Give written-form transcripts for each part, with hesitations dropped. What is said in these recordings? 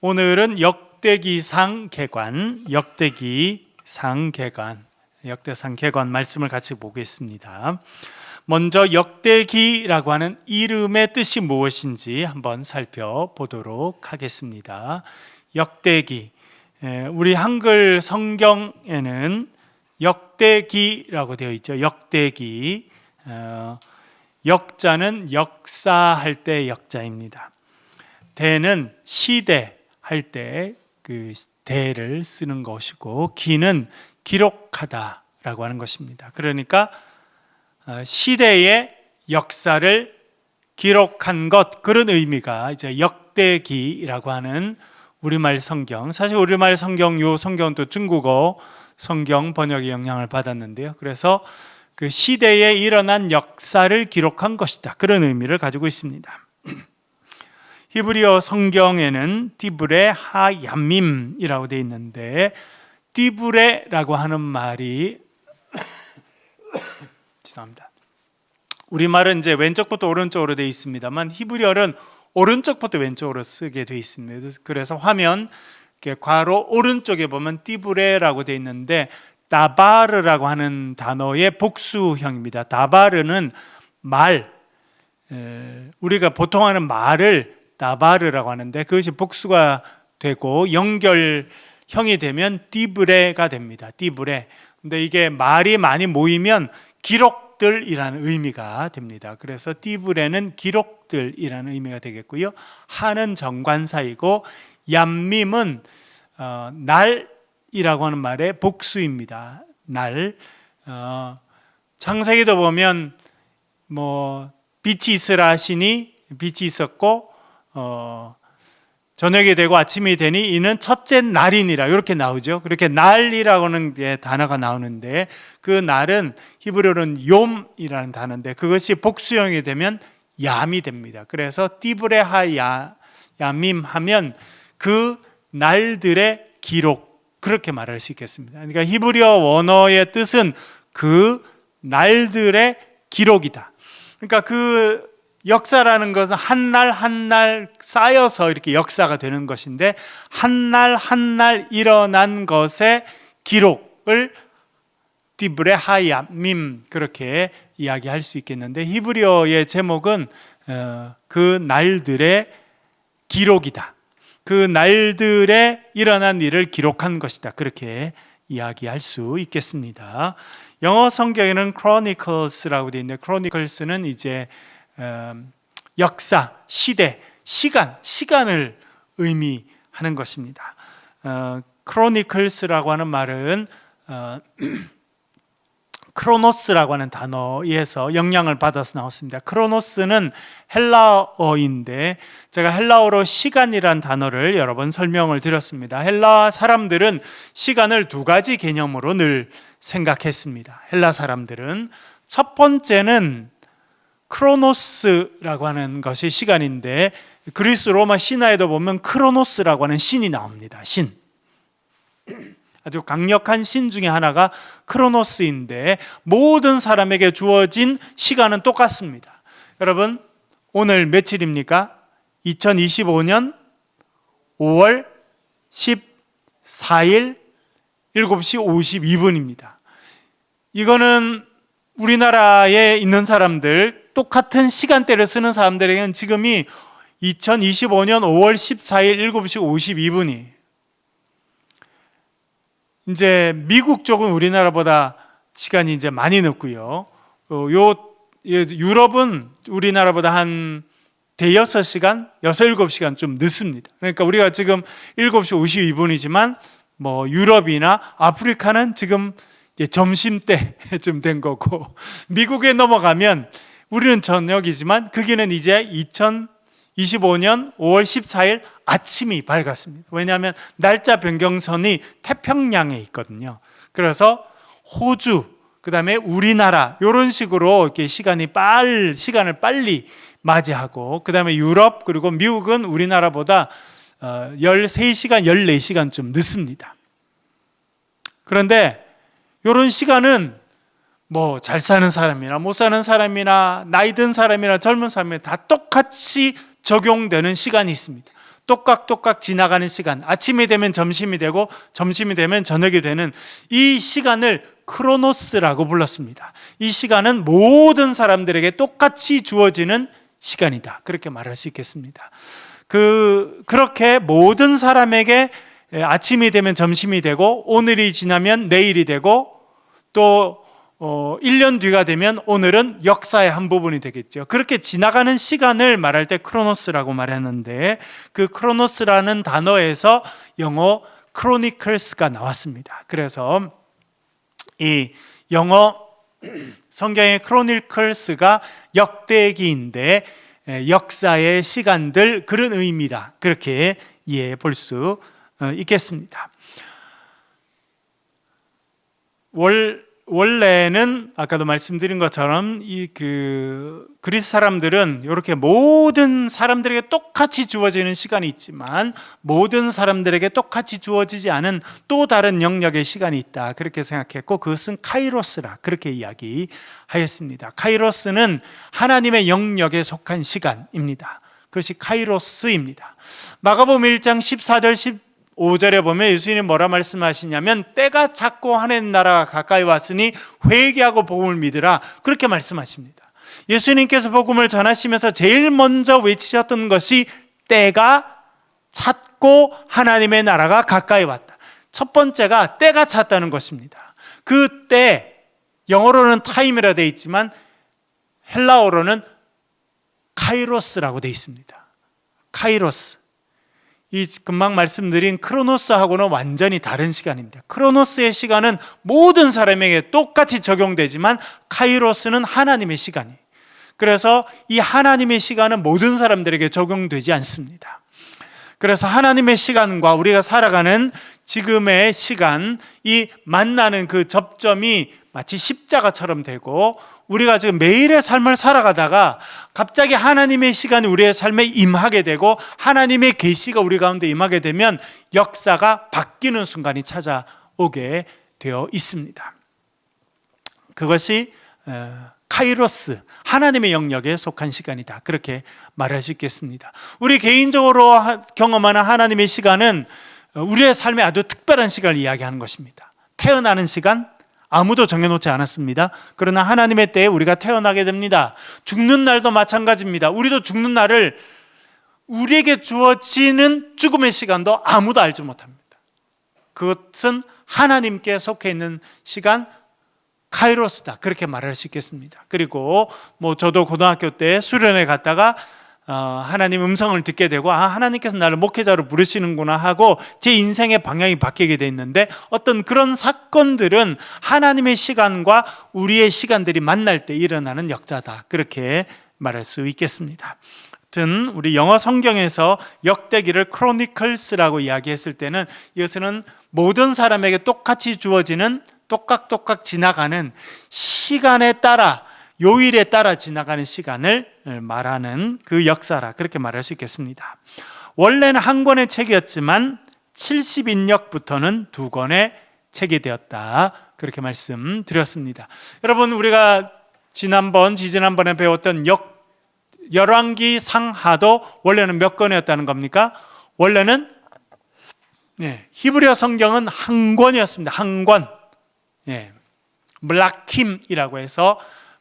오늘은 역대기상 계관 말씀을 같이 보겠습니다. 먼저 역대기라고 하는 이름의 뜻이 무엇인지 한번 살펴보도록 하겠습니다. 역대기, 우리 한글 성경에는 역대기라고 되어 있죠. 역대기, 역자는 역사할 때 역자입니다. 대는 시대 할 때 그 대를 쓰는 것이고, 기는 기록하다라고 하는 것입니다. 그러니까 시대의 역사를 기록한 것, 그런 의미가 이제 역대기라고 하는 우리말 성경. 사실 우리말 성경, 요 성경은 또 중국어 성경 번역의 영향을 받았는데요. 그래서 그 시대에 일어난 역사를 기록한 것이다, 그런 의미를 가지고 있습니다. 히브리어 성경에는 디브레 하얌밈이라고 되어 있는데, 디브레라고 하는 말이 죄송합니다. 우리말은 이제 왼쪽부터 오른쪽으로 되어 있습니다만, 히브리어는 오른쪽부터 왼쪽으로 쓰게 되어 있습니다. 그래서 화면 이렇게 괄호 오른쪽에 보면 디브레라고 되어 있는데, 다바르라고 하는 단어의 복수형입니다. 다바르는 말, 우리가 보통 하는 말을 다바르라고 하는데, 그것이 복수가 되고 연결형이 되면 디브레가 됩니다. 디브레. 근데 이게 말이 많이 모이면 기록들이라는 의미가 됩니다. 그래서 디브레는 기록들이라는 의미가 되겠고요. 하는 정관사이고, 얌밈은 날이라고 하는 말의 복수입니다. 날. 창세기도 보면 빛이 있으라 하시니 빛이 있었고, 저녁이 되고 아침이 되니 이는 첫째 날이니라, 이렇게 나오죠. 그렇게 날이라고 하는 단어가 나오는데, 그 날은 히브리어는 욤이라는 단어인데, 그것이 복수형이 되면 얌이 됩니다. 그래서 디브레하 얌임 하면 그 날들의 기록, 그렇게 말할 수 있겠습니다. 그러니까 히브리어 원어의 뜻은 그 날들의 기록이다. 그러니까 그 역사라는 것은 한 날 한 날 쌓여서 이렇게 역사가 되는 것인데, 한 날 한 날 일어난 것의 기록을 디브레 하얌밈, 그렇게 이야기할 수 있겠는데, 히브리어의 제목은 그 날들의 기록이다, 그 날들의 일어난 일을 기록한 것이다, 그렇게 이야기할 수 있겠습니다. 영어 성경에는 chronicles라고 되어 있는데, chronicles는 이제 역사, 시대, 시간을 의미하는 것입니다. chronicles라고 하는 말은 크로노스라고 하는 단어에서 영향을 받아서 나왔습니다. 크로노스는 헬라어인데, 제가 헬라어로 시간이란 단어를 여러 번 설명을 드렸습니다. 헬라 사람들은 시간을 두 가지 개념으로 늘 생각했습니다. 헬라 사람들은 첫 번째는 크로노스라고 하는 것이 시간인데, 그리스 로마 신화에도 보면 크로노스라고 하는 신이 나옵니다. 신, 아주 강력한 신 중에 하나가 크로노스인데, 모든 사람에게 주어진 시간은 똑같습니다. 여러분, 오늘 며칠입니까? 2025년 5월 14일 7시 52분입니다. 이거는 우리나라에 있는 사람들, 똑같은 시간대를 쓰는 사람들에게는 지금이 2025년 5월 14일 7시 52분이, 이제 미국 쪽은 우리나라보다 시간이 이제 많이 늦고요. 유럽은 우리나라보다 한 대여섯 시간, 7시간 좀 늦습니다. 그러니까 우리가 지금 7시 52분이지만 유럽이나 아프리카는 지금 이제 점심때쯤 된 거고, 미국에 넘어가면 우리는 저녁이지만 거기는 이제 2025년 5월 14일 아침이 밝았습니다. 왜냐하면 날짜 변경선이 태평양에 있거든요. 그래서 호주, 그 다음에 우리나라, 이런 식으로 이렇게 시간을 빨리 맞이하고, 그 다음에 유럽, 그리고 미국은 우리나라보다 13시간, 14시간 좀 늦습니다. 그런데 이런 시간은 잘 사는 사람이나 못 사는 사람이나 나이 든 사람이나 젊은 사람이나 다 똑같이 적용되는 시간이 있습니다. 똑깍똑깍 지나가는 시간, 아침이 되면 점심이 되고 점심이 되면 저녁이 되는 이 시간을 크로노스라고 불렀습니다. 이 시간은 모든 사람들에게 똑같이 주어지는 시간이다, 그렇게 말할 수 있겠습니다. 그렇게 모든 사람에게 아침이 되면 점심이 되고 오늘이 지나면 내일이 되고 또 1년 뒤가 되면 오늘은 역사의 한 부분이 되겠죠. 그렇게 지나가는 시간을 말할 때 크로노스라고 말했는데, 그 크로노스라는 단어에서 영어 크로니클스가 나왔습니다. 그래서 이 영어 성경의 크로니클스가 역대기인데 역사의 시간들, 그런 의미다, 그렇게 이해해 볼 수 있겠습니다. 원래는 아까도 말씀드린 것처럼 그리스 사람들은 이렇게 모든 사람들에게 똑같이 주어지는 시간이 있지만 모든 사람들에게 똑같이 주어지지 않은 또 다른 영역의 시간이 있다, 그렇게 생각했고 그것은 카이로스라 그렇게 이야기하였습니다. 카이로스는 하나님의 영역에 속한 시간입니다. 그것이 카이로스입니다. 마가복음 1장 14절 15절에 보면 예수님이 뭐라 말씀하시냐면 때가 찼고 하나님 나라가 가까이 왔으니 회개하고 복음을 믿으라, 그렇게 말씀하십니다. 예수님께서 복음을 전하시면서 제일 먼저 외치셨던 것이 때가 찼고 하나님의 나라가 가까이 왔다. 첫 번째가 때가 찼다는 것입니다. 그 때, 영어로는 타임이라 되어 있지만 헬라어로는 카이로스라고 되어 있습니다. 카이로스. 이 금방 말씀드린 크로노스하고는 완전히 다른 시간입니다. 크로노스의 시간은 모든 사람에게 똑같이 적용되지만 카이로스는 하나님의 시간이, 그래서 이 하나님의 시간은 모든 사람들에게 적용되지 않습니다. 그래서 하나님의 시간과 우리가 살아가는 지금의 시간, 이 만나는 그 접점이 마치 십자가처럼 되고, 우리가 지금 매일의 삶을 살아가다가 갑자기 하나님의 시간이 우리의 삶에 임하게 되고 하나님의 계시가 우리 가운데 임하게 되면 역사가 바뀌는 순간이 찾아오게 되어 있습니다. 그것이 카이로스, 하나님의 영역에 속한 시간이다, 그렇게 말할 수 있겠습니다. 우리 개인적으로 경험하는 하나님의 시간은 우리의 삶에 아주 특별한 시간을 이야기하는 것입니다. 태어나는 시간, 아무도 정해놓지 않았습니다. 그러나 하나님의 때에 우리가 태어나게 됩니다. 죽는 날도 마찬가지입니다. 우리도 죽는 날을, 우리에게 주어지는 죽음의 시간도 아무도 알지 못합니다. 그것은 하나님께 속해 있는 시간, 카이로스다, 그렇게 말할 수 있겠습니다. 그리고 저도 고등학교 때 수련회 갔다가 하나님 음성을 듣게 되고, 하나님께서 나를 목회자로 부르시는구나 하고 제 인생의 방향이 바뀌게 돼 있는데, 어떤 그런 사건들은 하나님의 시간과 우리의 시간들이 만날 때 일어나는 역사다, 그렇게 말할 수 있겠습니다. 하여튼 우리 영어 성경에서 역대기를 크로니클스라고 이야기했을 때는 이것은 모든 사람에게 똑같이 주어지는, 똑깍똑깍 지나가는 시간에 따라, 요일에 따라 지나가는 시간을 말하는 그 역사라, 그렇게 말할 수 있겠습니다. 원래는 한 권의 책이었지만 70인역부터는 2권의 책이 되었다, 그렇게 말씀드렸습니다. 여러분, 우리가 지지난번에 배웠던 열왕기 상하도 원래는 몇 권이었다는 겁니까? 원래는 히브리어 성경은 한 권이었습니다. 한 권. 물라킴이라고 해서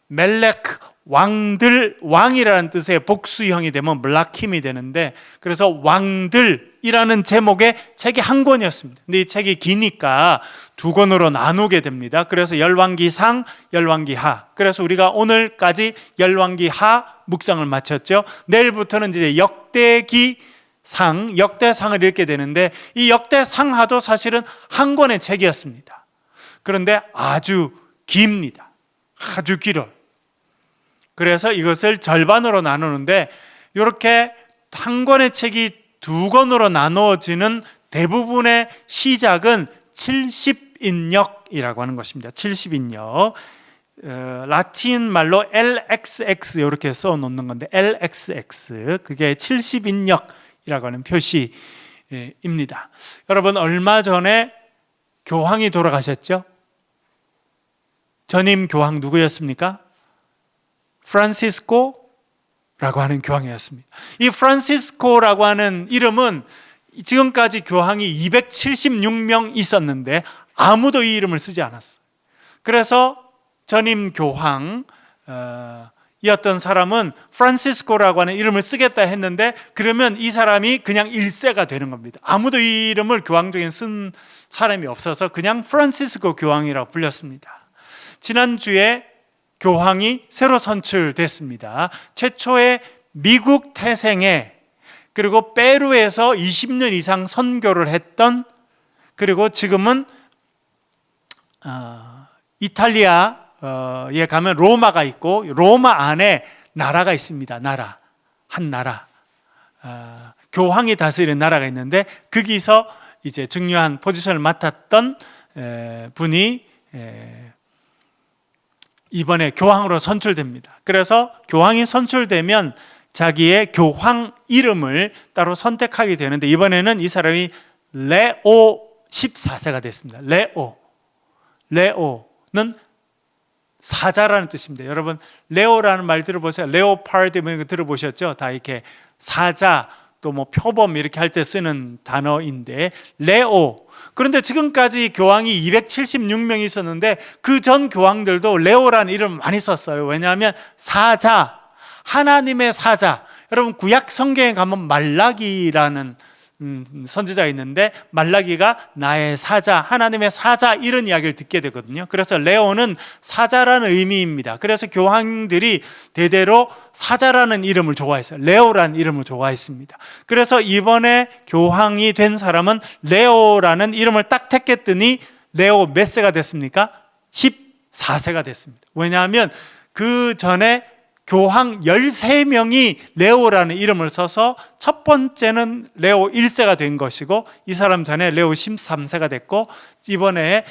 멜렉, 왕이라는 뜻의 복수형이 되면 물라킴이 되는데, 그래서 왕들이라는 제목의 책이 한 권이었습니다. 근데 이 책이 기니까 2권으로 나누게 됩니다. 그래서 열왕기상, 열왕기하. 그래서 우리가 오늘까지 열왕기하 묵상을 마쳤죠. 내일부터는 이제 역대상을 읽게 되는데, 이 역대상하도 사실은 한 권의 책이었습니다. 그런데 아주 깁니다. 아주 길어요. 그래서 이것을 절반으로 나누는데, 이렇게 한 권의 책이 2권으로 나누어지는 대부분의 시작은 70인역이라고 하는 것입니다. 70인역. 라틴 말로 LXX 이렇게 써 놓는 건데, LXX, 그게 70인역이라고 하는 표시입니다. 여러분, 얼마 전에 교황이 돌아가셨죠? 전임 교황 누구였습니까? 프란시스코 하는 교황이었습니다. 이 프란시스코라고 하는 이름은 지금까지 교황이 276명 있었는데 아무도 이 이름을 쓰지 않았어요. 그래서 전임 교황 이었던 사람은 프란시스코라고 하는 이름을 쓰겠다 했는데, 그러면 이 사람이 그냥 일세가 되는 겁니다. 아무도 이 이름을 교황 중에 쓴 사람이 없어서 그냥 프란시스코 교황이라고 불렸습니다. 지난주에 교황이 새로 선출됐습니다. 최초의 미국 태생에, 그리고 페루에서 20년 이상 선교를 했던, 그리고 지금은 이탈리아에 가면 로마가 있고 로마 안에 나라가 있습니다. 한 나라, 교황이 다스리는 나라가 있는데 거기서 이제 중요한 포지션을 맡았던 분이 이번에 교황으로 선출됩니다. 그래서 교황이 선출되면 자기의 교황 이름을 따로 선택하게 되는데, 이번에는 이 사람이 레오 14세가 됐습니다. 레오는 사자라는 뜻입니다. 여러분, 레오라는 말 들어보세요. 레오파드 이런 거 들어보셨죠? 다 이렇게 사자, 또 뭐 표범 이렇게 할 때 쓰는 단어인데, 레오. 그런데 지금까지 교황이 276명이 있었는데 그 전 교황들도 레오라는 이름을 많이 썼어요. 왜냐하면 사자, 하나님의 사자. 여러분, 구약 성경에 가면 말라기라는 선지자가 있는데, 말라기가 나의 사자, 하나님의 사자, 이런 이야기를 듣게 되거든요. 그래서 레오는 사자라는 의미입니다. 그래서 교황들이 대대로 사자라는 이름을 좋아했어요. 레오라는 이름을 좋아했습니다. 그래서 이번에 교황이 된 사람은 레오라는 이름을 딱 택했더니 레오 몇 세가 됐습니까? 14세가 됐습니다. 왜냐하면 그 전에 교황 13명이 레오라는 이름을 써서 첫 번째는 레오 1세가 된 것이고, 이 사람 전에 레오 13세가 됐고, 이번에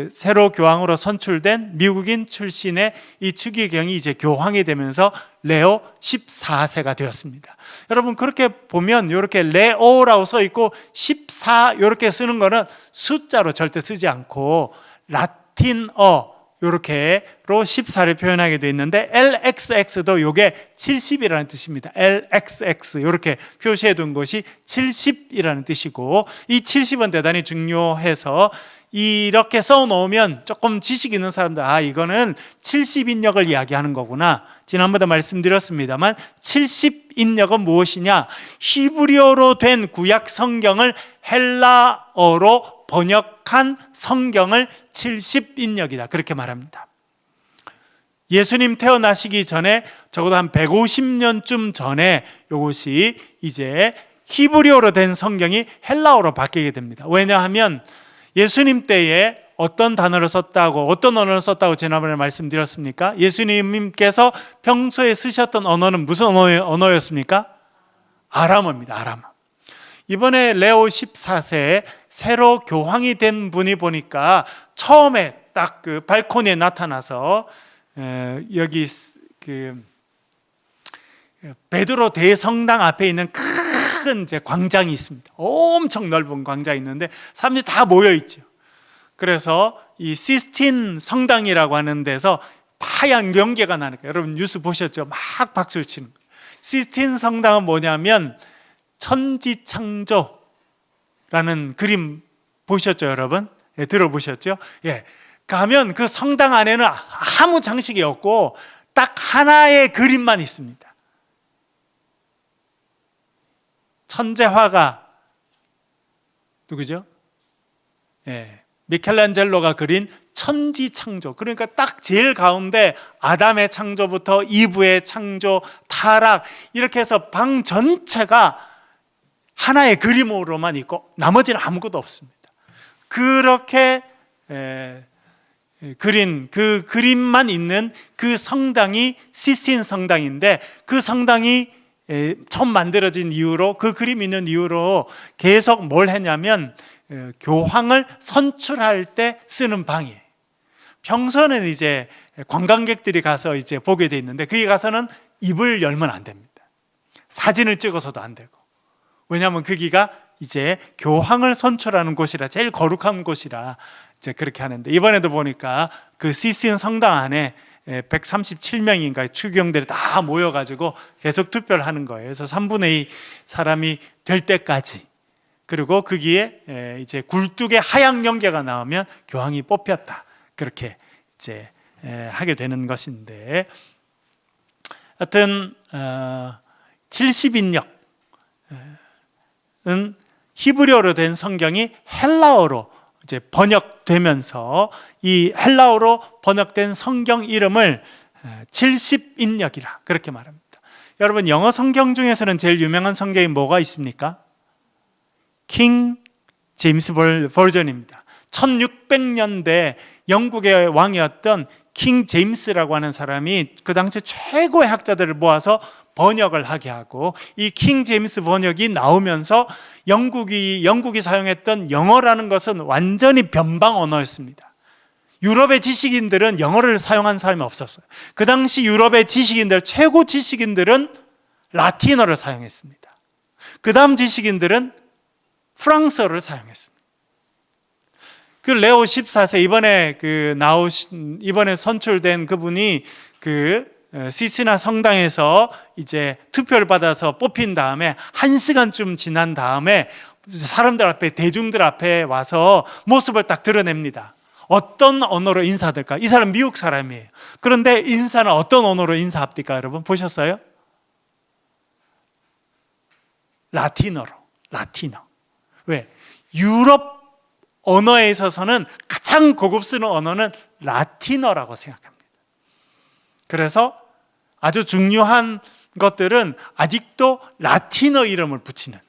새로 교황으로 선출된 미국인 출신의 이 추기경이 이제 교황이 되면서 레오 14세가 되었습니다. 여러분, 그렇게 보면 이렇게 레오라고 써 있고 14 이렇게 쓰는 거는 숫자로 절대 쓰지 않고 라틴어 이렇게로 14를 표현하게 되어 있는데, LXX도 이게 70이라는 뜻입니다. LXX 이렇게 표시해 둔 것이 70이라는 뜻이고, 이 70은 대단히 중요해서 이렇게 써 놓으면 조금 지식 있는 사람들, 이거는 70인역을 이야기하는 거구나. 지난번에 말씀드렸습니다만 70인역은 무엇이냐? 히브리어로 된 구약 성경을 헬라어로 번역한 성경을 70인역이다, 그렇게 말합니다. 예수님 태어나시기 전에 적어도 한 150년쯤 전에 이것이 이제 히브리어로 된 성경이 헬라어로 바뀌게 됩니다. 왜냐하면 예수님 때에 어떤 단어를 썼다고, 어떤 언어를 썼다고 지난번에 말씀드렸습니까? 예수님께서 평소에 쓰셨던 언어는 무슨 언어였습니까? 아람어입니다. 아람어. 이번에 레오 14세에 새로 교황이 된 분이 보니까 처음에 딱 그 발코니에 나타나서 여기 그 베드로 대성당 앞에 있는 큰 이제 광장이 있습니다. 엄청 넓은 광장이 있는데 사람들이 다 모여 있죠. 그래서 이 시스틴 성당이라고 하는 데서 하얀 연기가 나니까, 여러분 뉴스 보셨죠? 막 박수를 치는 거예요. 시스틴 성당은 뭐냐면 천지창조라는 그림 보셨죠, 여러분? 예, 들어보셨죠? 예, 가면 그 성당 안에는 아무 장식이 없고 딱 하나의 그림만 있습니다. 천재화가 누구죠? 예, 미켈란젤로가 그린 천지창조. 그러니까 딱 제일 가운데 아담의 창조부터 이브의 창조, 타락, 이렇게 해서 방 전체가 하나의 그림으로만 있고 나머지는 아무것도 없습니다. 그렇게 그린 그 그림만 있는 그 성당이 시스틴 성당인데, 그 성당이 처음 만들어진 이후로, 그 그림 있는 이후로 계속 뭘 했냐면 교황을 선출할 때 쓰는 방이에요. 평소는 이제 관광객들이 가서 이제 보게 돼 있는데, 거기 가서는 입을 열면 안 됩니다. 사진을 찍어서도 안 되고. 왜냐하면 거기가 이제 교황을 선출하는 곳이라, 제일 거룩한 곳이라 이제 그렇게 하는데, 이번에도 보니까 그 시스틴 성당 안에 137명인가 추경들이 다 모여가지고 계속 투표를 하는 거예요. 그래서 3분의 2 사람이 될 때까지, 그리고 거기에 이제 굴뚝에 하양 연계가 나오면 교황이 뽑혔다, 그렇게 이제 하게 되는 것인데, 하여튼 70인역은 히브리어로 된 성경이 헬라어로 이제 번역되면서 이 헬라어로 번역된 성경 이름을 70인역이라 그렇게 말합니다. 여러분, 영어 성경 중에서는 제일 유명한 성경이 뭐가 있습니까? 킹 제임스 버전입니다. 1600년대 영국의 왕이었던 킹 제임스라고 하는 사람이 그 당시 최고의 학자들을 모아서 번역을 하게 하고, 이 킹 제임스 번역이 나오면서 영국이 사용했던 영어라는 것은 완전히 변방 언어였습니다. 유럽의 지식인들은 영어를 사용한 사람이 없었어요. 그 당시 유럽의 지식인들, 최고 지식인들은 라틴어를 사용했습니다. 그 다음 지식인들은 프랑스어를 사용했습니다. 그 레오 14세 이번에 선출된 그분이 시스나 성당에서 이제 투표를 받아서 뽑힌 다음에 1시간쯤 지난 다음에 사람들 앞에, 대중들 앞에 와서 모습을 딱 드러냅니다. 어떤 언어로 인사할까? 이 사람 미국 사람이에요. 그런데 인사는 어떤 언어로 인사합니까? 여러분 보셨어요? 라틴어로. 왜? 유럽 언어에 있어서는 가장 고급스러운 언어는 라틴어라고 생각합니다. 그래서 아주 중요한 것들은 아직도 라틴어 이름을 붙이는,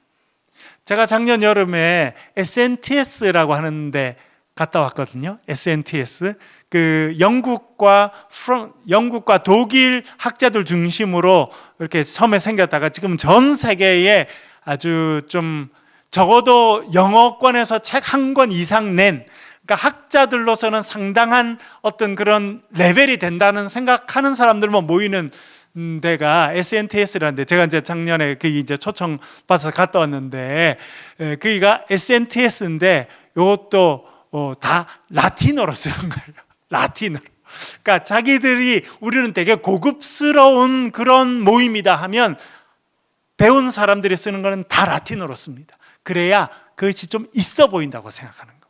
제가 작년 여름에 SNTS라고 하는데 갔다 왔거든요. SNTS, 영국과 독일 학자들 중심으로 이렇게 처음에 생겼다가 지금 전 세계에 아주 좀 적어도 영어권에서 책 한 권 이상 낸, 그러니까 학자들로서는 상당한 어떤 그런 레벨이 된다는 생각하는 사람들만 모이는 데가 SNTS라는데, 제가 이제 작년에 이제 초청 받아서 갔다 왔는데, 거기가 SNTS인데 이것도 다 라틴어로 쓰는 거예요. 라틴어. 그러니까 자기들이 우리는 되게 고급스러운 그런 모임이다 하면 배운 사람들이 쓰는 거는 다 라틴어로 씁니다. 그래야 그것이 좀 있어 보인다고 생각하는 거예요.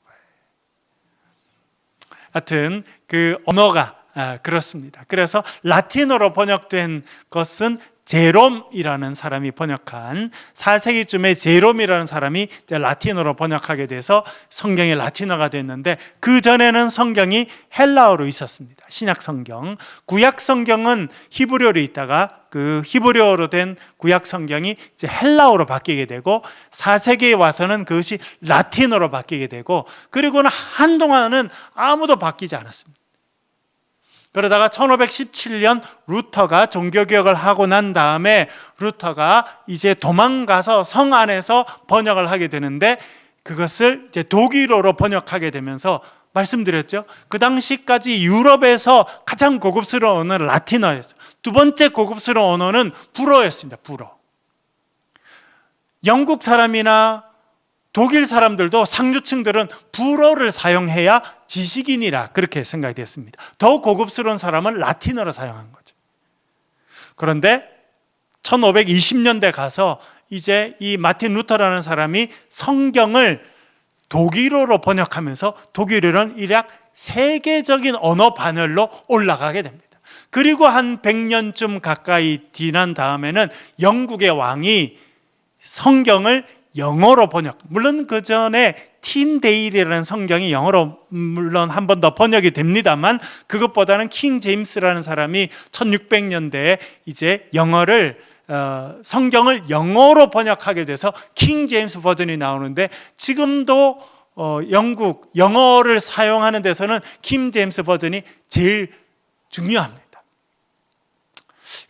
하여튼 그 언어가 그렇습니다. 그래서 라틴어로 번역된 것은 제롬이라는 사람이 번역한, 4세기쯤에 제롬이라는 사람이 이제 라틴어로 번역하게 돼서 성경이 라틴어가 됐는데, 그 전에는 성경이 헬라어로 있었습니다. 신약 성경, 구약 성경은 히브리어로 있다가 그 히브리어로 된 구약 성경이 이제 헬라어로 바뀌게 되고, 4세기에 와서는 그것이 라틴어로 바뀌게 되고, 그리고는 한동안은 아무도 바뀌지 않았습니다. 그러다가 1517년 루터가 종교개혁을 하고 난 다음에 루터가 이제 도망가서 성 안에서 번역을 하게 되는데, 그것을 이제 독일어로 번역하게 되면서, 말씀드렸죠, 그 당시까지 유럽에서 가장 고급스러운 언어는 라틴어였어요. 두 번째 고급스러운 언어는 불어였습니다. 불어. 영국 사람이나 독일 사람들도, 상류층들은 불어를 사용해야 지식인이라 그렇게 생각이 됐습니다. 더 고급스러운 사람은 라틴어를 사용한 거죠. 그런데 1520년대 가서 이제 이 마틴 루터라는 사람이 성경을 독일어로 번역하면서 독일어는 일약 세계적인 언어 반열로 올라가게 됩니다. 그리고 한 100년쯤 가까이 지난 다음에는 영국의 왕이 성경을 영어로 번역, 물론 그 전에 틴데일이라는 성경이 영어로 물론 한 번 더 번역이 됩니다만, 그것보다는 킹 제임스라는 사람이 1600년대에 이제 성경을 영어로 번역하게 돼서 킹 제임스 버전이 나오는데, 지금도 영국 영어를 사용하는 데서는 킹 제임스 버전이 제일 중요합니다.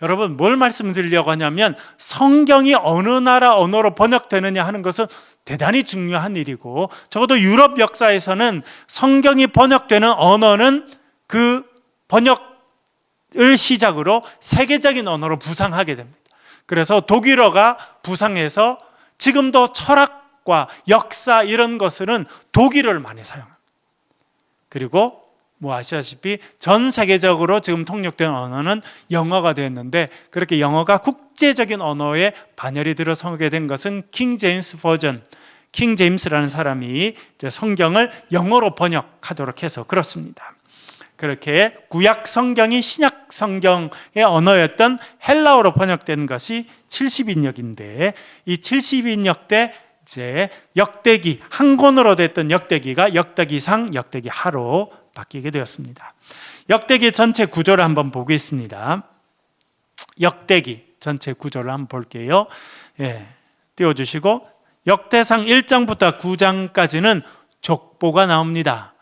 여러분, 뭘 말씀드리려고 하냐면, 성경이 어느 나라 언어로 번역되느냐 하는 것은 대단히 중요한 일이고, 적어도 유럽 역사에서는 성경이 번역되는 언어는 그 번역을 시작으로 세계적인 언어로 부상하게 됩니다. 그래서 독일어가 부상해서 지금도 철학과 역사 이런 것은 독일어를 많이 사용합니다. 그리고 뭐 아시다시피 전 세계적으로 지금 통역된 언어는 영어가 되었는데, 그렇게 영어가 국제적인 언어에 반열이 들어서게 된 것은 킹 제임스 버전, 킹 제임스라는 사람이 성경을 영어로 번역하도록 해서 그렇습니다. 그렇게 구약 성경이 신약 성경의 언어였던 헬라어로 번역된 것이 70인역인데, 이 70인역 때 이제 역대기, 한 권으로 됐던 역대기가 역대기상, 역대기하로 바뀌게 되었습니다. 역대기 전체 구조를 한번 보겠습니다. 역대기 전체 구조를 한번 볼게요. 띄워주시고, 역대상 1장부터 9장까지는 족보가 나옵니다.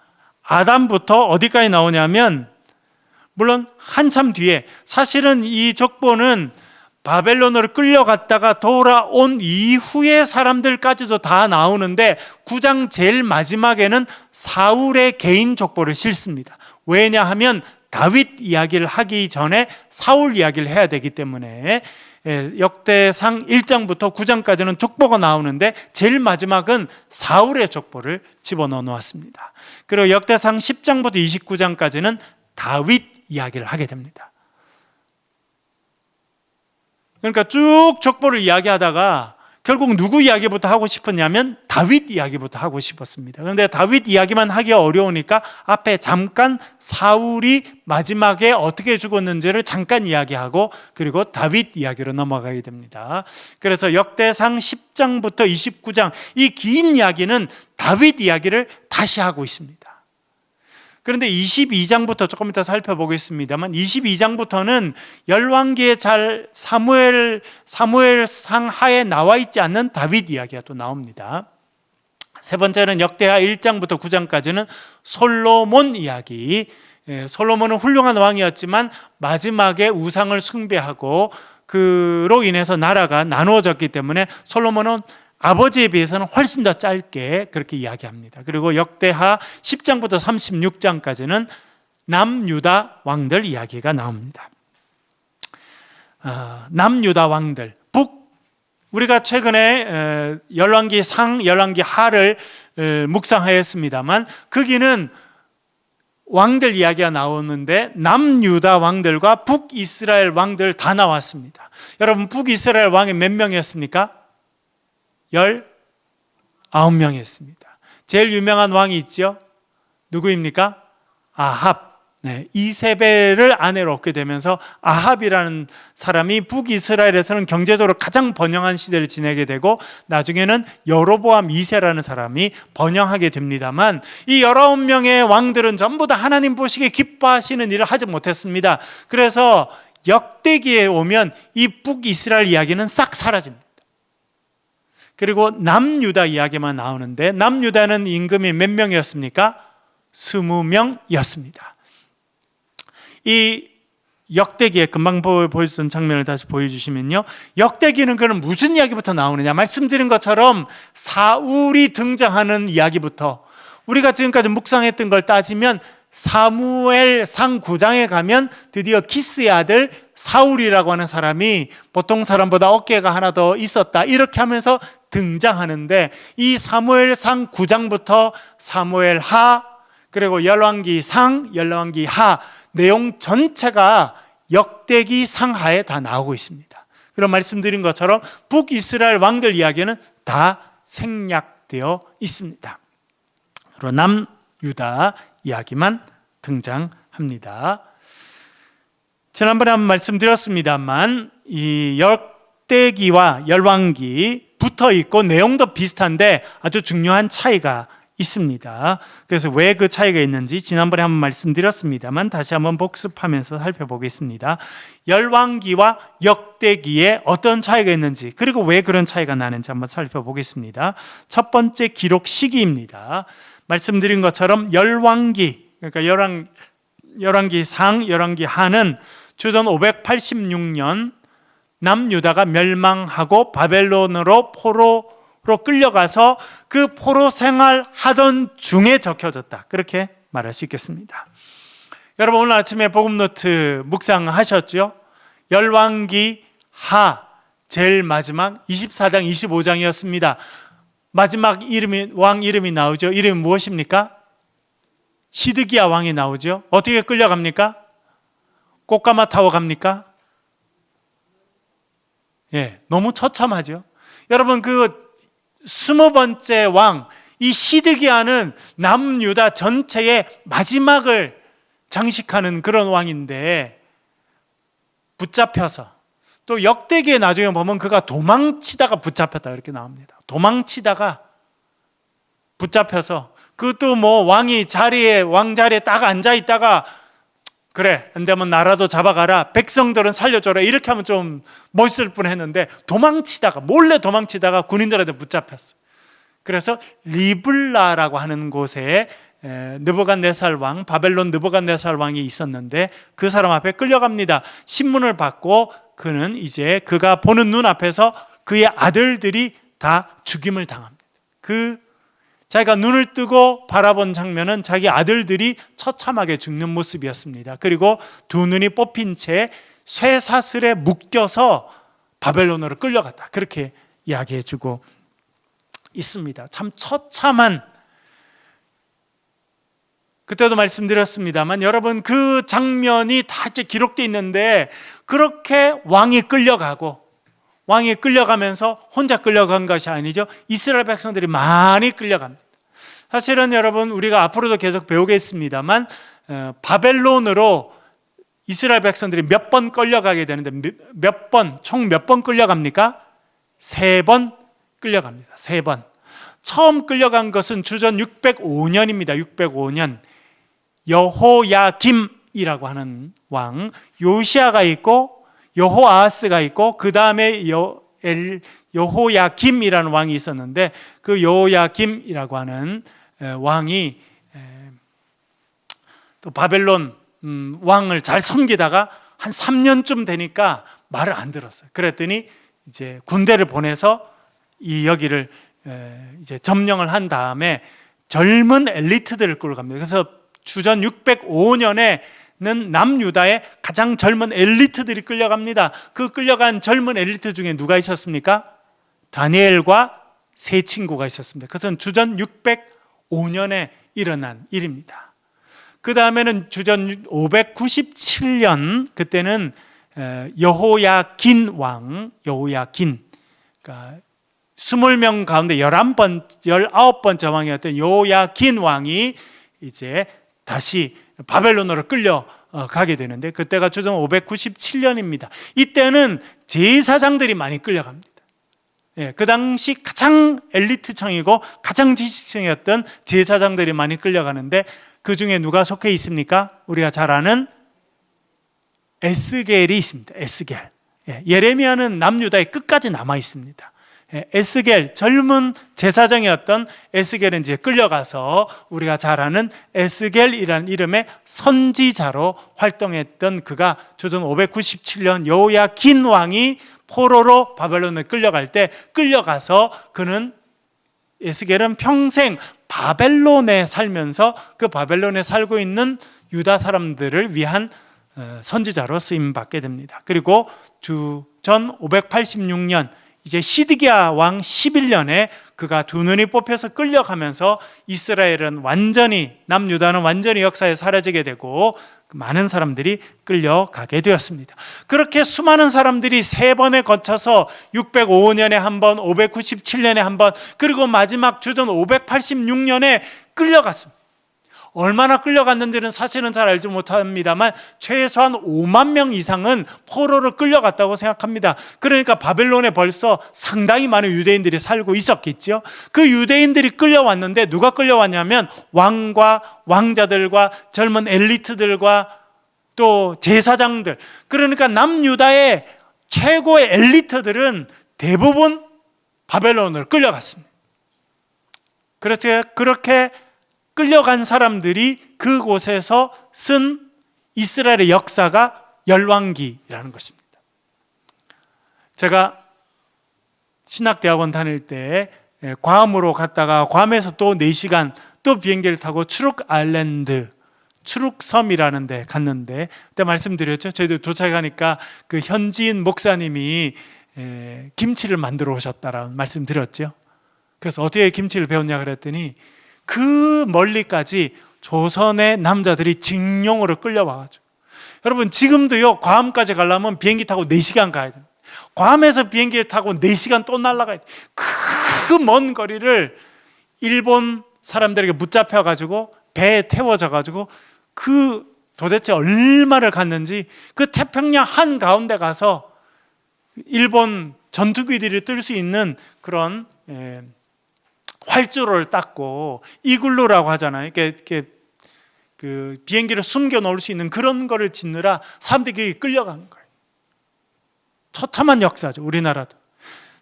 아담부터 어디까지 나오냐면, 물론 한참 뒤에, 사실은 이 족보는 바벨론으로 끌려갔다가 돌아온 이후의 사람들까지도 다 나오는데, 9장 제일 마지막에는 사울의 개인 족보를 실습니다. 왜냐하면 다윗 이야기를 하기 전에 사울 이야기를 해야 되기 때문에 역대상 1장부터 9장까지는 족보가 나오는데, 제일 마지막은 사울의 족보를 집어넣어 놓았습니다. 그리고 역대상 10장부터 29장까지는 다윗 이야기를 하게 됩니다. 그러니까 쭉 족보를 이야기하다가 결국 누구 이야기부터 하고 싶었냐면 다윗 이야기부터 하고 싶었습니다. 그런데 다윗 이야기만 하기가 어려우니까 앞에 잠깐 사울이 마지막에 어떻게 죽었는지를 잠깐 이야기하고, 그리고 다윗 이야기로 넘어가게 됩니다. 그래서 역대상 10장부터 29장, 이 긴 이야기는 다윗 이야기를 다시 하고 있습니다. 그런데 22장부터 조금 이따 살펴보겠습니다만, 22장부터는 열왕기에 잘 사무엘상 하에 나와 있지 않는 다윗 이야기가 또 나옵니다. 세 번째는 역대하 1장부터 9장까지는 솔로몬 이야기. 솔로몬은 훌륭한 왕이었지만 마지막에 우상을 숭배하고 그로 인해서 나라가 나누어졌기 때문에 솔로몬은 아버지에 비해서는 훨씬 더 짧게 그렇게 이야기합니다. 그리고 역대하 10장부터 36장까지는 남유다 왕들 이야기가 나옵니다. 남유다 왕들, 우리가 최근에 열왕기 상, 열왕기 하를 묵상하였습니다만, 거기는 왕들 이야기가 나오는데 남유다 왕들과 북이스라엘 왕들 다 나왔습니다. 여러분, 북이스라엘 왕이 몇 명이었습니까? 19명이었습니다. 제일 유명한 왕이 있죠? 누구입니까? 아합. 이세벨을 아내로 얻게 되면서 아합이라는 사람이 북이스라엘에서는 경제적으로 가장 번영한 시대를 지내게 되고, 나중에는 여로보암 2세라는 사람이 번영하게 됩니다만, 이 19명의 왕들은 전부 다 하나님 보시기에 기뻐하시는 일을 하지 못했습니다. 그래서 역대기에 오면 이 북이스라엘 이야기는 싹 사라집니다. 그리고 남유다 이야기만 나오는데, 남유다는 임금이 몇 명이었습니까? 20명이었습니다. 이 역대기에 금방 보여줬던 장면을 다시 보여주시면요, 역대기는 그럼 무슨 이야기부터 나오느냐? 말씀드린 것처럼 사울이 등장하는 이야기부터, 우리가 지금까지 묵상했던 걸 따지면 사무엘상 9장에 가면 드디어 기스의 아들 사울이라고 하는 사람이 보통 사람보다 어깨가 하나 더 있었다, 이렇게 하면서 등장하는데, 이 사무엘상 9장부터 사무엘하, 그리고 열왕기상, 열왕기하, 내용 전체가 역대기 상하에 다 나오고 있습니다. 그런 말씀드린 것처럼 북이스라엘 왕들 이야기는 다 생략되어 있습니다. 그리고 남유다 이야기만 등장합니다. 지난번에 한번 말씀드렸습니다만, 이 역대기와 열왕기 붙어 있고 내용도 비슷한데 아주 중요한 차이가 있습니다. 그래서 왜 그 차이가 있는지 지난번에 한번 말씀드렸습니다만, 다시 한번 복습하면서 살펴보겠습니다. 열왕기와 역대기에 어떤 차이가 있는지, 그리고 왜 그런 차이가 나는지 한번 살펴보겠습니다. 첫 번째 기록 시기입니다. 말씀드린 것처럼 열왕기, 그러니까 열왕기상, 열왕기하는 주전 586년 남유다가 멸망하고 바벨론으로 포로로 끌려가서 그 포로 생활하던 중에 적혀졌다, 그렇게 말할 수 있겠습니다. 여러분, 오늘 아침에 복음노트 묵상하셨죠? 열왕기 하 제일 마지막 24장 25장이었습니다. 마지막 왕 이름이 나오죠. 이름이 무엇입니까? 시드기야 왕이 나오죠. 어떻게 끌려갑니까? 꽃가마 타고 갑니까? 예, 너무 처참하죠. 여러분, 그 20번째 왕, 이 시드기야는 남유다 전체의 마지막을 장식하는 그런 왕인데 붙잡혀서, 또 역대기에 나중에 보면 그가 도망치다가 붙잡혔다 이렇게 나옵니다. 도망치다가 붙잡혀서, 그것도 뭐 왕이 왕자리에 딱 앉아 있다가 그래, 안 되면 나라도 잡아가라, 백성들은 살려줘라, 이렇게 하면 좀 멋있을 뻔했는데 몰래 도망치다가 군인들한테 붙잡혔어. 그래서 리블라라고 하는 곳에 느부갓네살 왕, 바벨론 느부갓네살 왕이 있었는데 그 사람 앞에 끌려갑니다. 신문을 받고 그는 이제 그가 보는 눈앞에서 그의 아들들이 다 죽임을 당합니다. 자기가 눈을 뜨고 바라본 장면은 자기 아들들이 처참하게 죽는 모습이었습니다. 그리고 두 눈이 뽑힌 채 쇠사슬에 묶여서 바벨론으로 끌려갔다, 그렇게 이야기해주고 있습니다. 참 처참한, 그때도 말씀드렸습니다만 여러분, 그 장면이 다 이제 기록되어 있는데 그렇게 왕이 끌려가면서 혼자 끌려간 것이 아니죠. 이스라엘 백성들이 많이 끌려갑니다. 사실은 여러분, 우리가 앞으로도 계속 배우겠습니다만 바벨론으로 이스라엘 백성들이 몇 번 끌려가게 되는데 총 몇 번 끌려갑니까? 3번 끌려갑니다. 3번. 처음 끌려간 것은 주전 605년입니다. 605년 여호야김이라고 하는 왕, 요시아가 있고 여호아하스가 있고 그 다음에 여호야김이라는 왕이 있었는데 그 여호야김이라고 하는 왕이 또 바벨론 왕을 잘 섬기다가 한 3년쯤 되니까 말을 안 들었어요. 그랬더니 이제 군대를 보내서 여기를 이제 점령을 한 다음에 젊은 엘리트들을 끌어갑니다. 그래서 주전 605년에 는 남유다의 가장 젊은 엘리트들이 끌려갑니다. 그 끌려간 젊은 엘리트 중에 누가 있었습니까? 다니엘과 세 친구가 있었습니다. 그것은 주전 605년에 일어난 일입니다. 그 다음에는 주전 597년, 그때는 여호야긴 왕, 그러니까 20명 가운데 19번째 왕이었던 여호야긴 왕이 이제 다시 바벨론으로 끌려가게 되는데 그때가 주전 597년입니다. 이때는 제사장들이 많이 끌려갑니다. 그 당시 가장 엘리트층이고 가장 지식층이었던 제사장들이 많이 끌려가는데 그 중에 누가 속해 있습니까? 우리가 잘 아는 에스겔이 있습니다. 에스겔. 예레미야는 남유다의 끝까지 남아 있습니다. 에스겔, 젊은 제사장이었던 에스겔은 이제 끌려가서 우리가 잘 아는 에스겔이라는 이름의 선지자로 활동했던 그가 주전 597년 여호야긴 왕이 포로로 바벨론에 끌려갈 때 끌려가서 그는, 에스겔은 평생 바벨론에 살면서 그 바벨론에 살고 있는 유다 사람들을 위한 선지자로 쓰임받게 됩니다. 그리고 주전 586년 이제 시드기야 왕 11년에 그가 두 눈이 뽑혀서 끌려가면서 이스라엘은 완전히, 남유다는 완전히 역사에 사라지게 되고 많은 사람들이 끌려가게 되었습니다. 그렇게 수많은 사람들이 3번에 거쳐서 605년에 한 번, 597년에 한 번, 그리고 마지막 주전 586년에 끌려갔습니다. 얼마나 끌려갔는지는 사실은 잘 알지 못합니다만 최소한 5만 명 이상은 포로로 끌려갔다고 생각합니다. 그러니까 바벨론에 벌써 상당히 많은 유대인들이 살고 있었겠죠. 그 유대인들이 끌려왔는데 누가 끌려왔냐면 왕과 왕자들과 젊은 엘리트들과 또 제사장들, 그러니까 남유다의 최고의 엘리트들은 대부분 바벨론으로 끌려갔습니다. 그렇게 끌려간 사람들이 그곳에서 쓴 이스라엘의 역사가 열왕기라는 것입니다. 제가 신학대학원 다닐 때 괌으로 갔다가 괌에서 또 4시간 또 비행기를 타고 추룩 아일랜드, 추룩섬이라는 데 갔는데 그때 말씀드렸죠. 저희도 도착하니까 그 현지인 목사님이 김치를 만들어 오셨다라는 말씀드렸죠. 그래서 어떻게 김치를 배웠냐 그랬더니 그 멀리까지 조선의 남자들이 징용으로 끌려와가지고, 여러분 지금도요, 괌까지 가려면 비행기 타고 4시간 가야 됩니다. 괌에서 비행기를 타고 4시간 또 날아가야 돼요. 그 먼 거리를 일본 사람들에게 붙잡혀가지고 배에 태워져가지고 도대체 얼마를 갔는지, 그 태평양 한가운데 가서 일본 전투기들이 뜰 수 있는 그런 활주로를 닦고, 이글루라고 하잖아요. 이렇게 그 비행기를 숨겨 놓을 수 있는 그런 거를 짓느라 사람들이 거기 끌려간 거예요. 처참한 역사죠. 우리나라도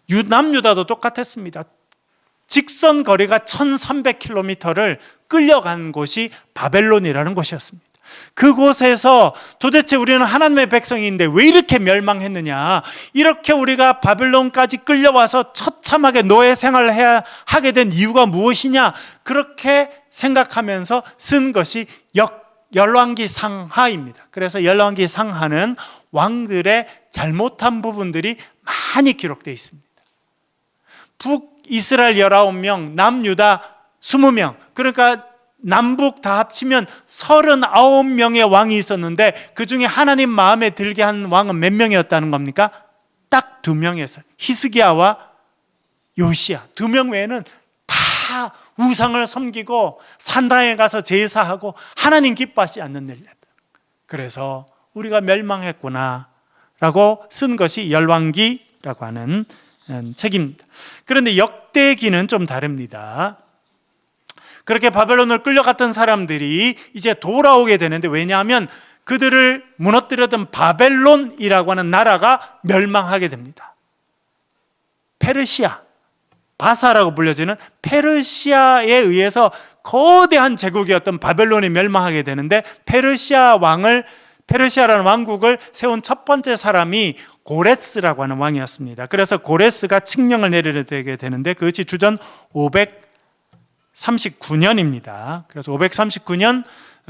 남유다도 똑같았습니다. 직선 거리가 1300km를 끌려간 곳이 바벨론이라는 곳이었습니다. 그곳에서 도대체 우리는 하나님의 백성인데 왜 이렇게 멸망했느냐, 이렇게 우리가 바벨론까지 끌려와서 처참하게 노예 생활을 하게 된 이유가 무엇이냐, 그렇게 생각하면서 쓴 것이 열왕기 상하입니다. 그래서 열왕기 상하는 왕들의 잘못한 부분들이 많이 기록되어 있습니다. 북이스라엘 19명, 남유다 20명, 그러니까 남북 다 합치면 39명의 왕이 있었는데, 그 중에 하나님 마음에 들게 한 왕은 몇 명이었다는 겁니까? 딱 2명이었어요. 히스기야와 요시야. 2명 외에는 다 우상을 섬기고 산당에 가서 제사하고 하나님 기뻐하지 않는 일이었다. 그래서 우리가 멸망했구나 라고 쓴 것이 열왕기라고 하는 책입니다. 그런데 역대기는 좀 다릅니다. 그렇게 바벨론을 끌려갔던 사람들이 이제 돌아오게 되는데, 왜냐하면 그들을 무너뜨렸던 바벨론이라고 하는 나라가 멸망하게 됩니다. 페르시아, 바사라고 불려지는 페르시아에 의해서 거대한 제국이었던 바벨론이 멸망하게 되는데, 페르시아라는 왕국을 세운 첫 번째 사람이 고레스라고 하는 왕이었습니다. 그래서 고레스가 칙령을 내리게 되는데, 그것이 주전 539년입니다. 그래서 539년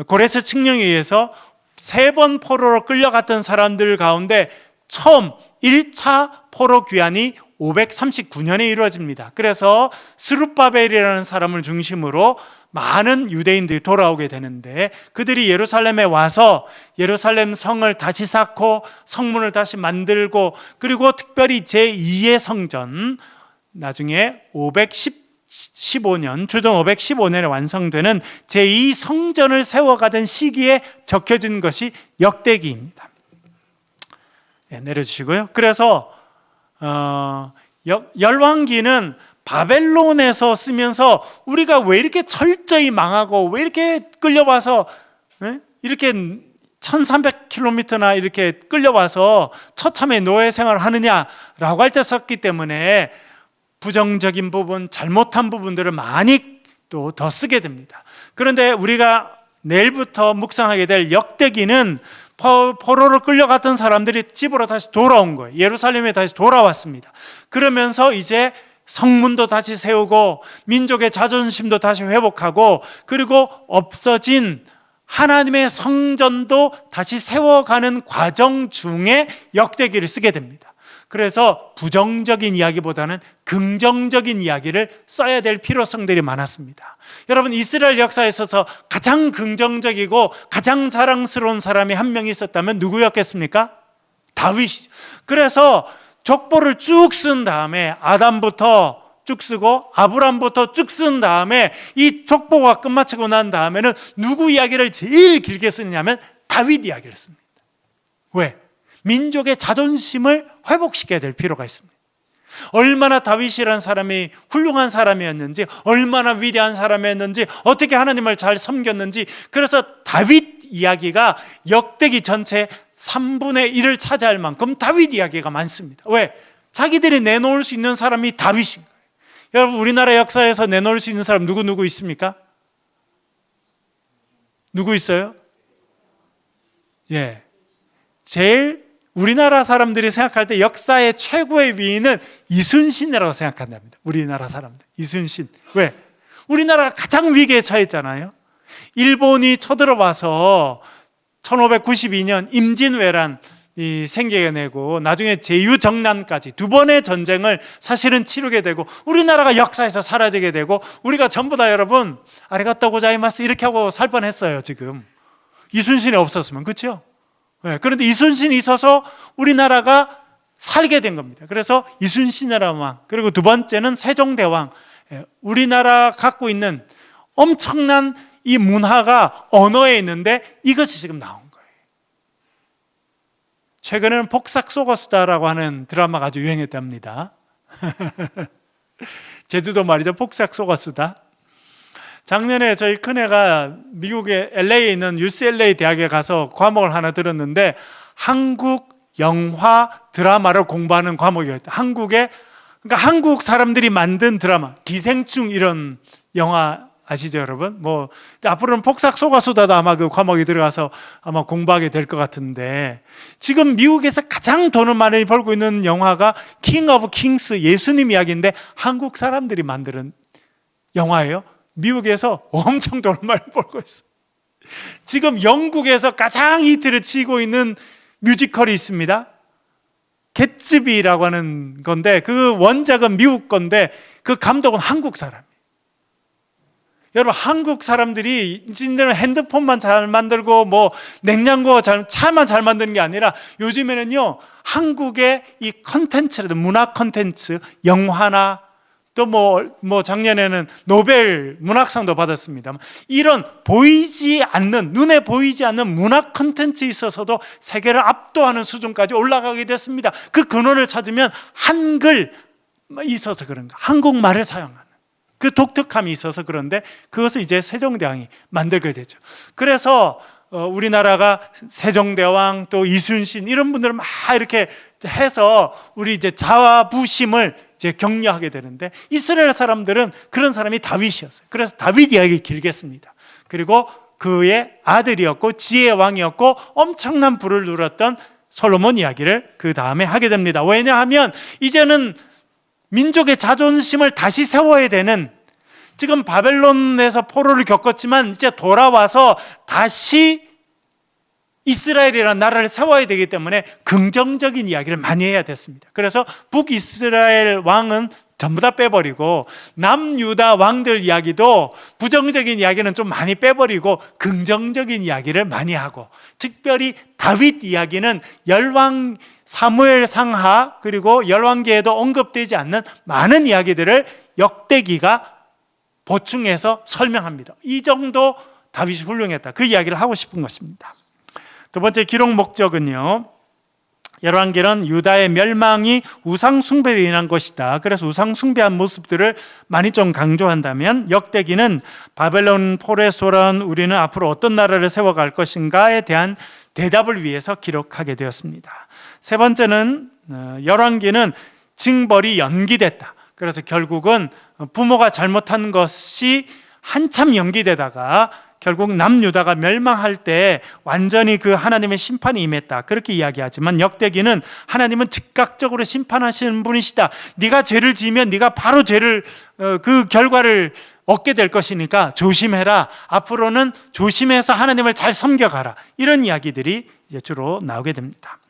고레스 칙령에 의해서 3번 포로로 끌려갔던 사람들 가운데 처음 1차 포로 귀환이 539년에 이루어집니다. 그래서 스룹바벨이라는 사람을 중심으로 많은 유대인들이 돌아오게 되는데, 그들이 예루살렘에 와서 예루살렘 성을 다시 쌓고 성문을 다시 만들고, 그리고 특별히 제2의 성전, 나중에 515년, 주전 515년에 완성되는 제2성전을 세워가던 시기에 적혀진 것이 역대기입니다. 네, 내려주시고요. 그래서 열왕기는 바벨론에서 쓰면서 우리가 왜 이렇게 철저히 망하고 왜 이렇게 끌려와서 이렇게 1300km나 이렇게 끌려와서 처참의 노예 생활을 하느냐라고 할 때 썼기 때문에 부정적인 부분, 잘못한 부분들을 많이 또 더 쓰게 됩니다. 그런데 우리가 내일부터 묵상하게 될 역대기는 포로로 끌려갔던 사람들이 집으로 다시 돌아온 거예요. 예루살렘에 다시 돌아왔습니다. 그러면서 이제 성문도 다시 세우고 민족의 자존심도 다시 회복하고, 그리고 없어진 하나님의 성전도 다시 세워가는 과정 중에 역대기를 쓰게 됩니다. 그래서 부정적인 이야기보다는 긍정적인 이야기를 써야 될 필요성들이 많았습니다. 여러분, 이스라엘 역사에 있어서 가장 긍정적이고 가장 자랑스러운 사람이 한 명 있었다면 누구였겠습니까? 다윗이죠. 그래서 족보를 쭉 쓴 다음에 아담부터 쭉 쓰고 아브람부터 쭉 쓴 다음에 이 족보가 끝마치고 난 다음에는 누구 이야기를 제일 길게 쓰냐면 다윗 이야기를 씁니다. 왜? 민족의 자존심을 회복시켜야 될 필요가 있습니다. 얼마나 다윗이라는 사람이 훌륭한 사람이었는지, 얼마나 위대한 사람이었는지, 어떻게 하나님을 잘 섬겼는지. 그래서 다윗 이야기가 역대기 전체 3분의 1을 차지할 만큼 다윗 이야기가 많습니다. 왜? 자기들이 내놓을 수 있는 사람이 다윗인 거예요. 여러분, 우리나라 역사에서 내놓을 수 있는 사람 누구 있습니까? 누구 있어요? 예, 제일 우리나라 사람들이 생각할 때 역사의 최고의 위인은 이순신이라고 생각한답니다. 우리나라 사람들, 이순신. 왜? 우리나라가 가장 위기에 처했잖아요. 일본이 쳐들어와서 1592년 임진왜란, 생겨내고 나중에 제유정난까지 두 번의 전쟁을 사실은 치르게 되고 우리나라가 역사에서 사라지게 되고 우리가 전부 다 여러분 아리가또 고자이마스 이렇게 하고 살 뻔했어요. 지금 이순신이 없었으면, 그렇죠? 네, 그런데 이순신이 있어서 우리나라가 살게 된 겁니다. 그래서 이순신이라는 왕, 그리고 두 번째는 세종대왕, 우리나라 갖고 있는 엄청난 이 문화가 언어에 있는데 이것이 지금 나온 거예요. 최근에는 폭삭 속았수다라고 하는 드라마가 아주 유행했답니다. 제주도 말이죠. 폭삭 속았수다. 작년에 저희 큰애가 미국의 LA에 있는 UCLA 대학에 가서 과목을 하나 들었는데 한국 영화 드라마를 공부하는 과목이었다. 그러니까 한국 사람들이 만든 드라마, 기생충 이런 영화 아시죠, 여러분? 뭐 앞으로는 폭삭 속았수다도 아마 그 과목이 들어가서 아마 공부하게 될 것 같은데, 지금 미국에서 가장 돈을 많이 벌고 있는 영화가 킹 오브 킹스, 예수님 이야기인데 한국 사람들이 만드는 영화예요. 미국에서 엄청 돈을 많이 벌고 있어요. 지금 영국에서 가장 히트를 치고 있는 뮤지컬이 있습니다. 겟츠비라고 하는 건데 그 원작은 미국 건데 그 감독은 한국 사람이에요. 여러분, 한국 사람들이 진짜로 핸드폰만 잘 만들고 뭐 냉장고 차만 잘 만드는 게 아니라 요즘에는요 한국의 이 컨텐츠라도 문화 컨텐츠, 영화나 또 뭐 작년에는 노벨 문학상도 받았습니다. 이런 보이지 않는, 눈에 보이지 않는 문화 컨텐츠에 있어서도 세계를 압도하는 수준까지 올라가게 됐습니다. 그 근원을 찾으면 한글 있어서 그런가, 한국말을 사용하는 그 독특함이 있어서 그런데 그것을 이제 세종대왕이 만들게 되죠. 그래서 우리나라가 세종대왕 또 이순신 이런 분들을 막 이렇게 해서 우리 이제 자부심을 이제 격려하게 되는데, 이스라엘 사람들은 그런 사람이 다윗이었어요. 그래서 다윗 이야기 길겠습니다. 그리고 그의 아들이었고 지혜의 왕이었고 엄청난 부를 누렸던 솔로몬 이야기를 그 다음에 하게 됩니다. 왜냐하면 이제는 민족의 자존심을 다시 세워야 되는, 지금 바벨론에서 포로를 겪었지만 이제 돌아와서 다시 이스라엘이라는 나라를 세워야 되기 때문에 긍정적인 이야기를 많이 해야 됐습니다. 그래서 북이스라엘 왕은 전부 다 빼버리고 남유다 왕들 이야기도 부정적인 이야기는 좀 많이 빼버리고 긍정적인 이야기를 많이 하고, 특별히 다윗 이야기는 열왕 사무엘 상하 그리고 열왕기에도 언급되지 않는 많은 이야기들을 역대기가 보충해서 설명합니다. 이 정도 다윗이 훌륭했다, 그 이야기를 하고 싶은 것입니다. 두 번째 기록 목적은요, 열왕기는 유다의 멸망이 우상 숭배로 인한 것이다. 그래서 우상 숭배한 모습들을 많이 좀 강조한다면, 역대기는 바벨론 포로에서 돌아온 우리는 앞으로 어떤 나라를 세워갈 것인가에 대한 대답을 위해서 기록하게 되었습니다. 세 번째는 열왕기는 징벌이 연기됐다. 그래서 결국은 부모가 잘못한 것이 한참 연기되다가 결국 남유다가 멸망할 때 완전히 그 하나님의 심판이 임했다, 그렇게 이야기하지만 역대기는 하나님은 즉각적으로 심판하시는 분이시다. 네가 죄를 지으면 네가 바로 죄를 그 결과를 얻게 될 것이니까 조심해라, 앞으로는 조심해서 하나님을 잘 섬겨가라, 이런 이야기들이 이제 주로 나오게 됩니다.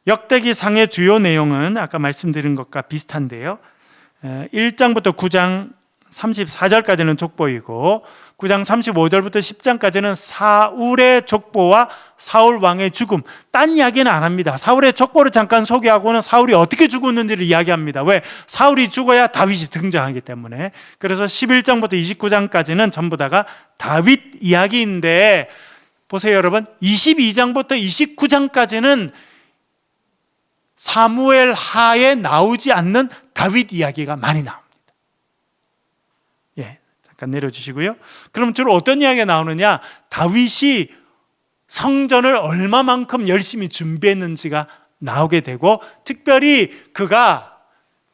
역대기 상의 주요 내용은 아까 말씀드린 것과 비슷한데요, 1장부터 9장 34절까지는 족보이고 9장 35절부터 10장까지는 사울의 족보와 사울 왕의 죽음, 딴 이야기는 안 합니다. 사울의 족보를 잠깐 소개하고는 사울이 어떻게 죽었는지를 이야기합니다. 왜? 사울이 죽어야 다윗이 등장하기 때문에. 그래서 11장부터 29장까지는 전부 다가 다윗 이야기인데, 보세요 여러분, 22장부터 29장까지는 사무엘 하에 나오지 않는 다윗 이야기가 많이 나옵니다. 잠깐 내려주시고요. 그럼 주로 어떤 이야기가 나오느냐, 다윗이 성전을 얼마만큼 열심히 준비했는지가 나오게 되고, 특별히 그가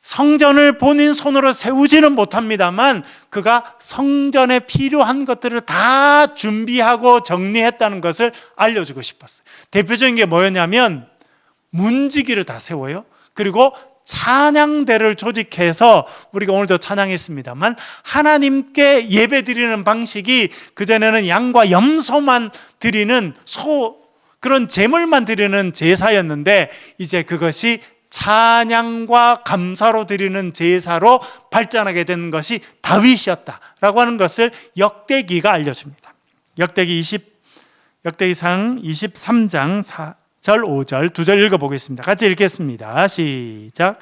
성전을 본인 손으로 세우지는 못합니다만 그가 성전에 필요한 것들을 다 준비하고 정리했다는 것을 알려주고 싶었어요. 대표적인 게 뭐였냐면 문지기를 다 세워요. 그리고 찬양대를 조직해서, 우리가 오늘도 찬양했습니다만 하나님께 예배 드리는 방식이 그전에는 양과 염소만 드리는 그런 제물만 드리는 제사였는데 이제 그것이 찬양과 감사로 드리는 제사로 발전하게 된 것이 다윗이었다라고 하는 것을 역대기가 알려줍니다. 역대기상 23장 4절 5절 두 절 읽어보겠습니다. 같이 읽겠습니다. 시작.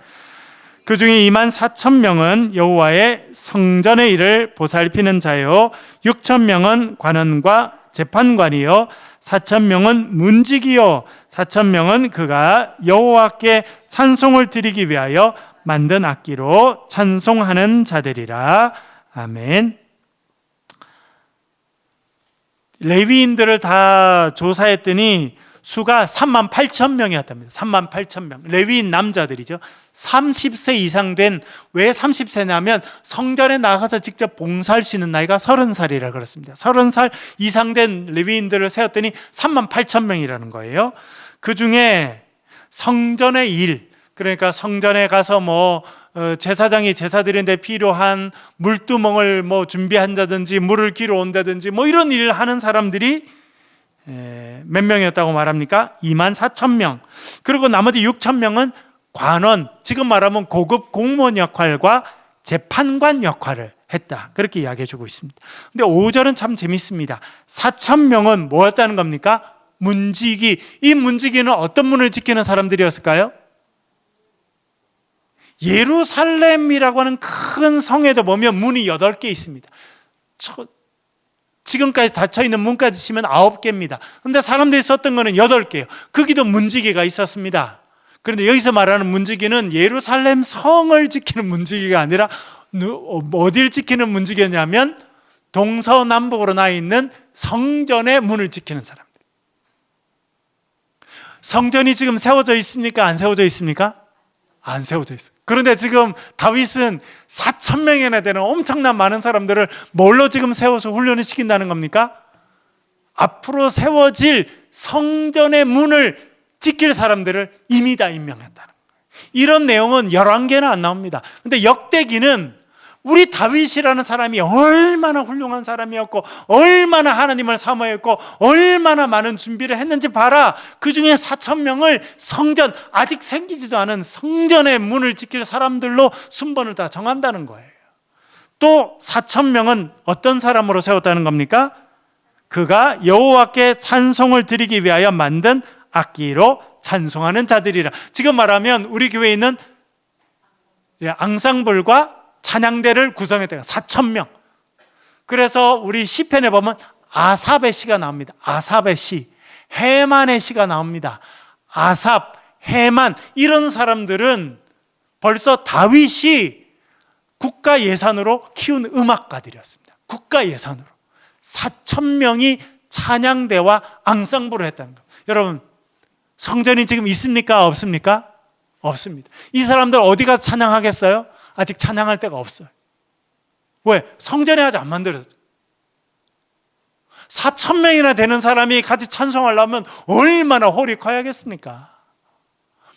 그 중에 24,000명은 여호와의 성전의 일을 보살피는 자요 6,000명은 관원과 재판관이요 4,000명은 문지기요 4,000명은 그가 여호와께 찬송을 드리기 위하여 만든 악기로 찬송하는 자들이라. 아멘. 레위인들을 다 조사했더니 수가 38,000명이었답니다. 38,000명. 레위인 남자들이죠. 30세 이상 된, 왜 30세냐면 성전에 나가서 직접 봉사할 수 있는 나이가 30살이라 그렇습니다. 30살 이상 된 레위인들을 세웠더니 38,000명이라는 거예요. 그 중에 성전의 일, 그러니까 성전에 가서 제사장이 제사 드리는데 필요한 물두멍을 준비한다든지 물을 기러 온다든지 이런 일을 하는 사람들이 몇 명이었다고 말합니까? 24,000명. 그리고 나머지 6,000명은 관원, 지금 말하면 고급 공무원 역할과 재판관 역할을 했다. 그렇게 이야기해 주고 있습니다. 근데 5절은 참 재밌습니다. 4,000명은 뭐였다는 겁니까? 문지기. 이 문지기는 어떤 문을 지키는 사람들이었을까요? 예루살렘이라고 하는 큰 성에도 보면 문이 8개 있습니다. 지금까지 닫혀있는 문까지 치면 9개입니다. 그런데 사람들이 썼던 거는 8개예요. 거기도 문지기가 있었습니다. 그런데 여기서 말하는 문지기는 예루살렘 성을 지키는 문지기가 아니라 어디를 지키는 문지기냐면 동서남북으로 나 있는 성전의 문을 지키는 사람들. 성전이 지금 세워져 있습니까? 안 세워져 있습니까? 안 세워져 있어요. 그런데 지금 다윗은 4,000명이나 되는 엄청난 많은 사람들을 뭘로 지금 세워서 훈련을 시킨다는 겁니까? 앞으로 세워질 성전의 문을 지킬 사람들을 이미 다 임명했다는 거예요. 이런 내용은 열왕기에는 안 나옵니다. 근데 역대기는 우리 다윗이라는 사람이 얼마나 훌륭한 사람이었고 얼마나 하나님을 사모했고 얼마나 많은 준비를 했는지 봐라. 그 중에 4,000명을 성전, 아직 생기지도 않은 성전의 문을 지킬 사람들로 순번을 다 정한다는 거예요. 또 4,000명은 어떤 사람으로 세웠다는 겁니까? 그가 여호와께 찬송을 드리기 위하여 만든 악기로 찬송하는 자들이라. 지금 말하면 우리 교회에 있는 앙상블과 찬양대를 구성했대요. 4,000명. 그래서 우리 시편에 보면 아삽의 시가 나옵니다. 아삽의 시, 헤만의 시가 나옵니다. 아삽, 헤만, 이런 사람들은 벌써 다윗이 국가 예산으로 키운 음악가들이었습니다. 국가 예산으로 4,000명이 찬양대와 앙상블을 했다는 거예요. 여러분, 성전이 지금 있습니까? 없습니까? 없습니다. 이 사람들 어디 가서 찬양하겠어요? 아직 찬양할 데가 없어요. 왜? 성전에 아직 안 만들어졌어요. 4,000명이나 되는 사람이 같이 찬송하려면 얼마나 홀이 커야겠습니까?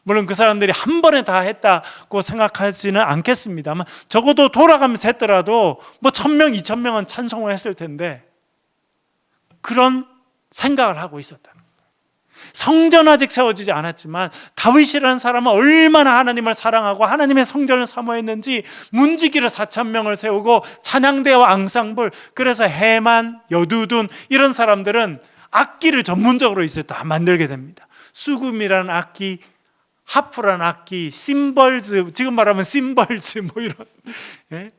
물론 그 사람들이 한 번에 다 했다고 생각하지는 않겠습니다만 적어도 돌아가면서 했더라도 1,000명, 2,000명은 찬송을 했을 텐데 그런 생각을 하고 있었다는 거예요. 성전 아직 세워지지 않았지만 다윗이라는 사람은 얼마나 하나님을 사랑하고 하나님의 성전을 사모했는지 문지기를 4,000명을 세우고 찬양대와 앙상블, 그래서 헤만, 여두둔 이런 사람들은 악기를 전문적으로 이제 다 만들게 됩니다. 수금이라는 악기, 하프라는 악기, 심벌즈, 지금 말하면 심벌즈 이런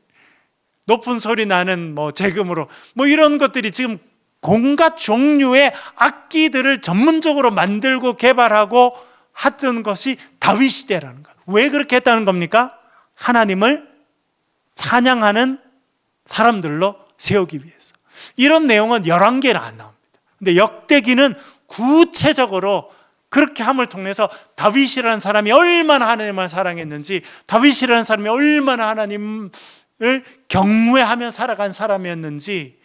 높은 소리 나는 재금으로 이런 것들이 지금 온갖 종류의 악기들을 전문적으로 만들고 개발하고 했던 것이 다윗 시대라는 거예요. 왜 그렇게 했다는 겁니까? 하나님을 찬양하는 사람들로 세우기 위해서. 이런 내용은 열왕기에는 안 나옵니다. 근데 역대기는 구체적으로 그렇게 함을 통해서 다윗이라는 사람이 얼마나 하나님을 사랑했는지, 다윗이라는 사람이 얼마나 하나님을 경외하며 살아간 사람이었는지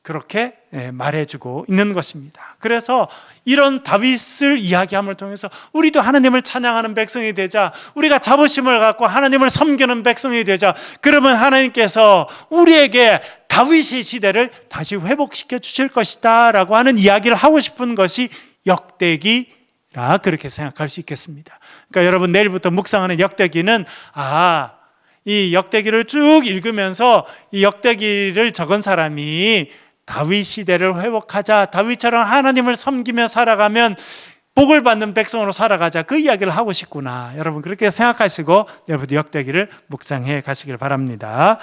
그렇게 말해주고 있는 것입니다. 그래서 이런 다윗을 이야기함을 통해서 우리도 하나님을 찬양하는 백성이 되자, 우리가 자부심을 갖고 하나님을 섬기는 백성이 되자. 그러면 하나님께서 우리에게 다윗의 시대를 다시 회복시켜 주실 것이다 라고 하는 이야기를 하고 싶은 것이 역대기라 그렇게 생각할 수 있겠습니다. 그러니까 여러분 내일부터 묵상하는 역대기는 이 역대기를 쭉 읽으면서 이 역대기를 적은 사람이 다윗 시대를 회복하자, 다윗처럼 하나님을 섬기며 살아가면 복을 받는 백성으로 살아가자, 그 이야기를 하고 싶구나, 여러분 그렇게 생각하시고 여러분 역대기를 묵상해 가시길 바랍니다.